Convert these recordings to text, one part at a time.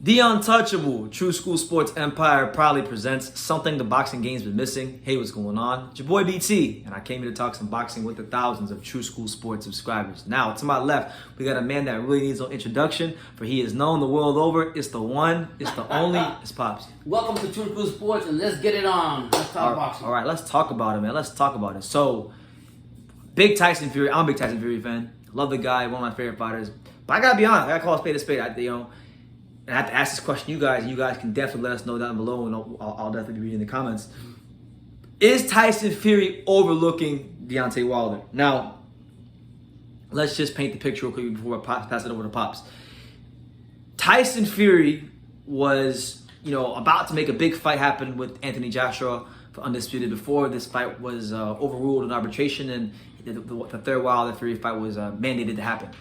The Untouchable True School Sports Empire proudly presents something the boxing game's been missing. Hey, what's going on? It's your boy BT, and I came here to talk some boxing with the thousands of True School Sports subscribers. Now, to my left, we got a man that really needs no introduction, for he is known the world over. It's the one, it's the only, it's Pops. Welcome to True School Sports, and let's get it on. Let's talk boxing. All right, let's talk about it, man. Let's talk about it. So, big Tyson Fury. I'm a big Tyson Fury fan. Love the guy, one of my favorite fighters. But I gotta be honest, I gotta call a spade a spade. And I have to ask this question to you guys, and you guys can definitely let us know down below, and I'll definitely be reading the comments. Is Tyson Fury overlooking Deontay Wilder? Now, let's just paint the picture real quick before I pass it over to Pops. Tyson Fury was, about to make a big fight happen with Anthony Joshua for Undisputed before this fight was overruled in arbitration, and the third Wilder Fury fight was mandated to happen.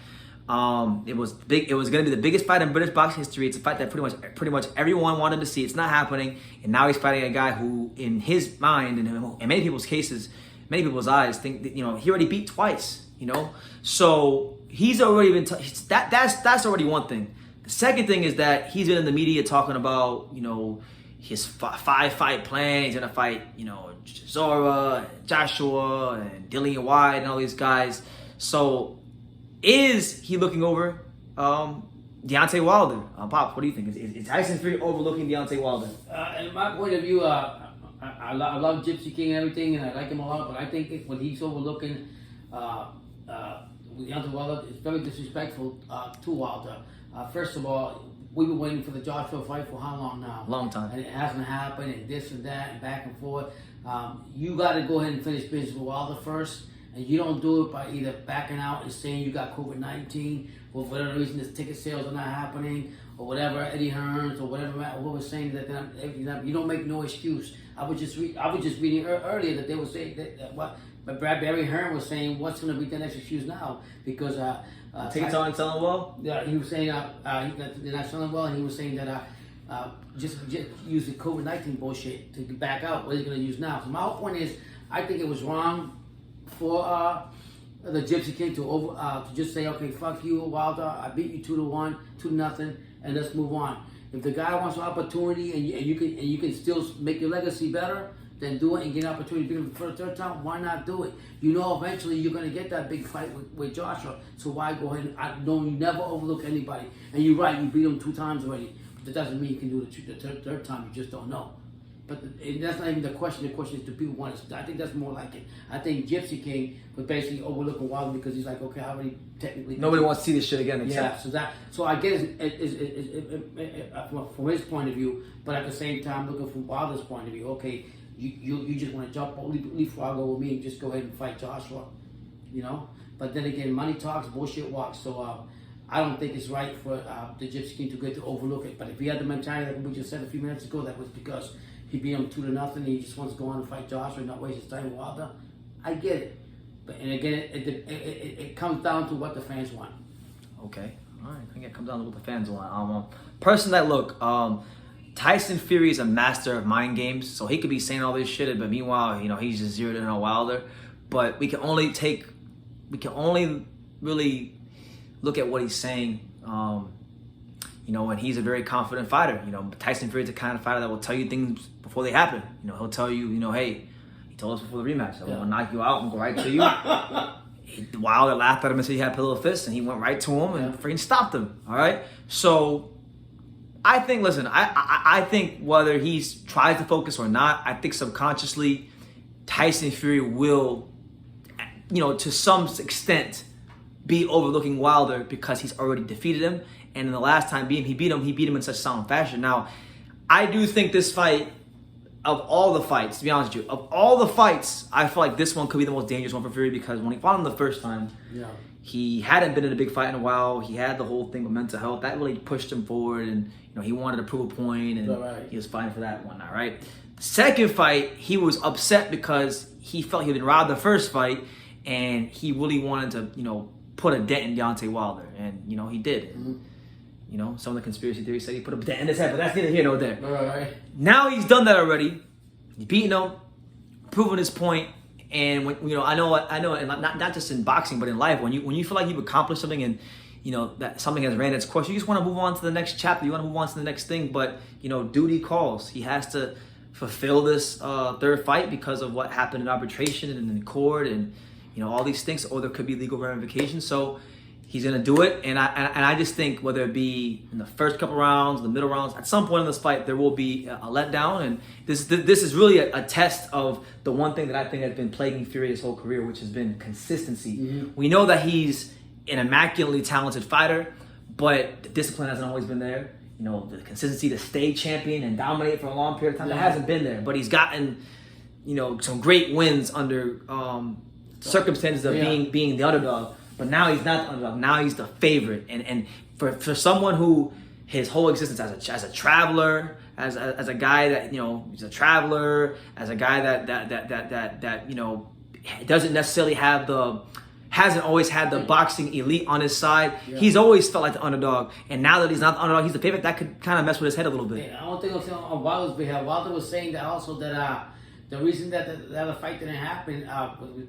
It was big. It was going to be the biggest fight in British boxing history. It's a fight that pretty much everyone wanted to see. It's not happening, and now he's fighting a guy who, in his mind, and in many people's cases, many people's eyes, think that, he already beat twice. So he's already been. That's already one thing. The second thing is that he's been in the media talking about his five-fight plan. He's going to fight Zora, Joshua, and Dillian White, and all these guys. So, is he looking over Deontay Wilder? Pops, what do you think? Is Tyson Fury overlooking Deontay Wilder? In my point of view, I love Gypsy King and everything, and I like him a lot, but I think when he's overlooking Deontay Wilder, it's very disrespectful to Wilder. First of all, we've been waiting for the Joshua fight for how long now? Long time. And it hasn't happened, and this and that, and back and forth. You got to go ahead and finish business with Wilder first. And you don't do it by either backing out and saying you got COVID-19, or for whatever reason, the ticket sales are not happening, or whatever, Eddie Hearns, or whatever, what was saying that you don't make no excuse. I was just reading earlier that they were saying but Barry Hearn was saying, what's going to be the next excuse now? Because tickets aren't selling well? Yeah, he was saying they're not selling well, and he was saying that just use the COVID-19 bullshit to back out. What are you going to use now? So my whole point is, I think it was wrong for the Gypsy King to just say, okay, fuck you, Wilder, I beat you 2-1, 2-0, and let's move on. If the guy wants an opportunity and you can still make your legacy better, then do it and get an opportunity to beat him for the third time. Why not do it? Eventually you're gonna get that big fight with Joshua. So why go ahead and you never overlook anybody. And you're right, you beat him 2 times already. But that doesn't mean you can do it the third time. You just don't know. But that's not even the question. The question is, do people want to? I think that's more like it. I think Gypsy King was basically overlooking Wilder because he's like, okay, how many technically? Nobody wants to see this shit again. Except. Yeah. So I guess from his point of view, but at the same time, looking from Wilder's point of view, okay, you just want to jump, leapfrog over me and just go ahead and fight Joshua, But then again, money talks, bullshit walks. So I don't think it's right for the Gypsy King to go to overlook it. But if he had the mentality that we just said a few minutes ago, that was because he beat him 2-0, and he just wants to go on and fight Joshua and not waste his time with Wilder. I get it. And again, it comes down to what the fans want. Okay. All right. I think it comes down to what the fans want. Person that look, Tyson Fury is a master of mind games, so he could be saying all this shit, but meanwhile, he's just zeroed in on Wilder. But we can only really look at what he's saying. And he's a very confident fighter. Tyson Fury is the kind of fighter that will tell you things before they happen. He'll tell you, hey, he told us before the rematch, I'm gonna knock you out and go right to you. Wilder laughed at him and said he had pillow fists, and he went right to him and freaking stopped him. All right, so I think, listen, I think whether he tries to focus or not, I think subconsciously Tyson Fury will, to some extent, be overlooking Wilder because he's already defeated him. And in the last time he beat him in such sound fashion. Now, I do think this fight, of all the fights, to be honest with you, of all the fights, I feel like this one could be the most dangerous one for Fury because when he fought him the first time, he hadn't been in a big fight in a while. He had the whole thing with mental health. That really pushed him forward, and he wanted to prove a point, and he was fighting for that and whatnot, right? The second fight, he was upset because he felt he had been robbed the first fight, and he really wanted to, put a dent in Deontay Wilder, and, he did. Mm-hmm. Some of the conspiracy theories said he put a dent in his head, but that's neither here nor there. Right. Now he's done that already. He's beaten him, proven his point, and when, I know, and not just in boxing, but in life, when you feel like you've accomplished something and that something has ran its course. You just want to move on to the next chapter. You want to move on to the next thing. But, duty calls. He has to fulfill this third fight because of what happened in arbitration and in court and, all these things. Or there could be legal ramifications. So he's going to do it. And I just think whether it be in the first couple rounds, the middle rounds, at some point in this fight, there will be a letdown. And this is really a test of the one thing that I think has been plaguing Fury his whole career, which has been consistency. Mm-hmm. We know that he's an immaculately talented fighter, but the discipline hasn't always been there. The consistency to stay champion and dominate for a long period of time, that hasn't been there. But he's gotten, some great wins under circumstances of being the underdog. But now he's not the underdog. Now he's the favorite. And for someone who his whole existence as a traveler, as a guy that he's a traveler, as a guy that doesn't necessarily hasn't always had the boxing elite on his side. Yeah. He's always felt like the underdog. And now that he's not the underdog, he's the favorite. That could kind of mess with his head a little bit. Yeah, I don't think on Wilder's behalf. Wilder was saying that also that the reason that the other fight didn't happen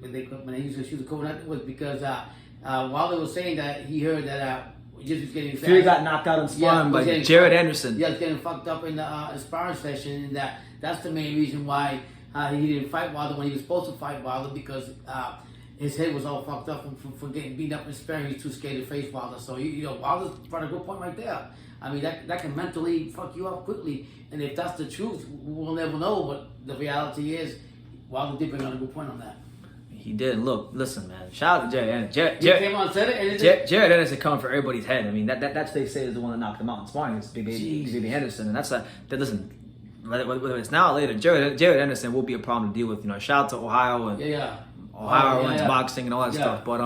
when they used to shoot the COVID was because Wilder was saying that he heard that just was getting fast. Fury got knocked out in sparring by Jared Anderson. Yeah, getting fucked up in the sparring session, and that's the main reason why he didn't fight Wilder when he was supposed to fight Wilder, because his head was all fucked up from getting beat up in sparring. He's too scared to face Wilder. So Wilder's brought a good point right there. I mean, that can mentally fuck you up quickly. And if that's the truth, we'll never know. But the reality is, Wilder did bring on a good point on that. He did. Look, listen, man. Shout out to Jared Anderson. He came on and said it. Jared Anderson coming for everybody's head. I mean, that's they say is the one that knocked him out in sparring. It's Big Baby Anderson, and that doesn't. Whether it's now or later, Jared Anderson will be a problem to deal with. Shout out to Ohio and Ohio runs boxing and all that stuff. But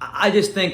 I just think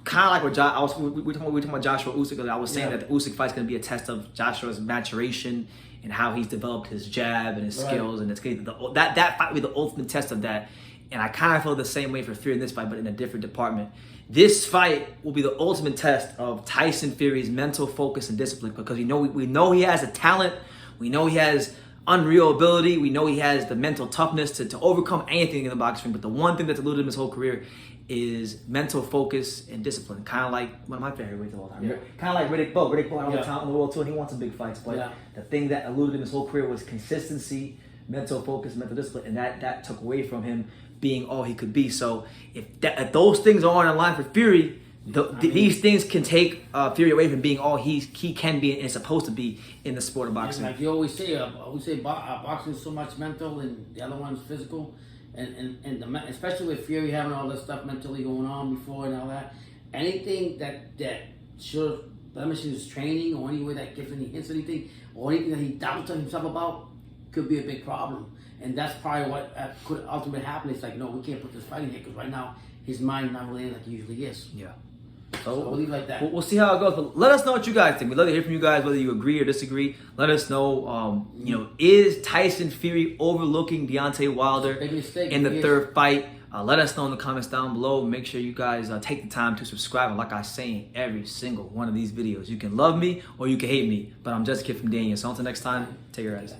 kind of like what we talking about Joshua Usyk. I was saying that the Usyk fight's going to be a test of Joshua's maturation and how he's developed his jab and his skills, and that fight will be the ultimate test of that. And I kind of feel the same way for Fury in this fight, but in a different department. This fight will be the ultimate test of Tyson Fury's mental focus and discipline, because we know he has a talent, we know he has unreal ability, we know he has the mental toughness to overcome anything in the boxing ring. But the one thing that's eluded him his whole career is mental focus and discipline. Kind of like one of my favorite weights of all time. Yeah. Kind of like Riddick Bowe. Riddick Bowe had all the talent in the world too, and he won some big fights. But the thing that eluded him his whole career was consistency, mental focus, mental discipline, and that took away from him being all he could be. So if those things are on the line for Fury, these things can take Fury away from being all he can be and is supposed to be in the sport of boxing. Like you always say, boxing is so much mental and the other one's physical. And especially with Fury having all this stuff mentally going on before and all that, anything that should blemishes his training, or any way that gives any hints, anything, or anything that he doubts on himself about, could be a big problem. And that's probably what could ultimately happen. It's like, no, we can't put this fight in here, because right now his mind not really like he usually is. Yeah. So we'll leave it like that. We'll see how it goes. But let us know what you guys think. We'd love to hear from you guys, whether you agree or disagree. Let us know, is Tyson Fury overlooking Deontay Wilder in the third fight? Let us know in the comments down below. Make sure you guys take the time to subscribe. And like I say in every single one of these videos, you can love me or you can hate me, but I'm just a kid from Daniel. So until next time, take care, guys.